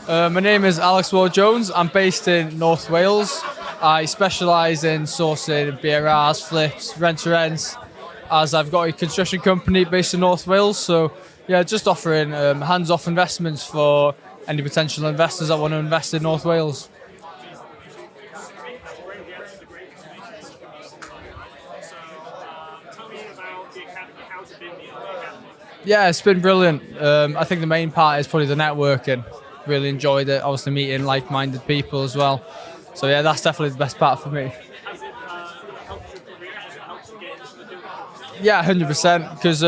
My name is Alex Ward-Jones. I'm based in North Wales. I specialise in sourcing BRRs, flips, rent-to-rents, as I've got a construction company based in North Wales. So, yeah, just offering hands-off investments for any potential investors that want to invest in North Wales. Tell me about the academy. How's it been being at the academy? Yeah, it's been brilliant. I think the main part is probably the networking. Really enjoyed it. Obviously meeting like-minded people as well. So yeah, that's definitely the best part for me. Has it helped your career? Has it helped you get into the field? Yeah, 100%. Because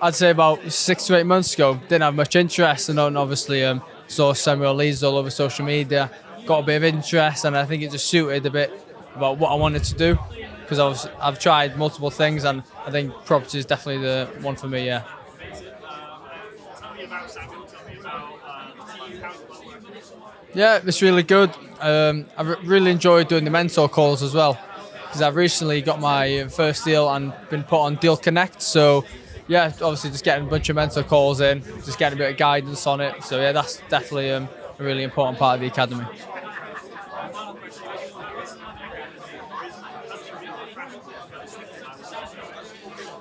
I'd say about 6 to 8 months ago, didn't have much interest, and then obviously saw Samuel Leeds all over social media. Got a bit of interest, and I think it just suited a bit about what I wanted to do. Because I've tried multiple things, and I think property is definitely the one for me. Yeah. Amazing. Tell me about Samuel. Tell me about the team. How's it all working? Yeah, it's really good. I've really enjoyed doing the mentor calls as well, because I've recently got my first deal and been put on Deal Connect. So, yeah, obviously just getting a bunch of mentor calls in, just getting a bit of guidance on it. So, yeah, that's definitely a really important part of the academy. Final question.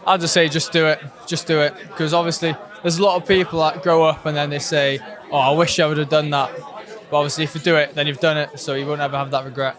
I'd just say just do it, because obviously there's a lot of people that grow up and then they say, "Oh, I wish I would have done that." But obviously, if you do it, then you've done it, so you won't ever have that regret.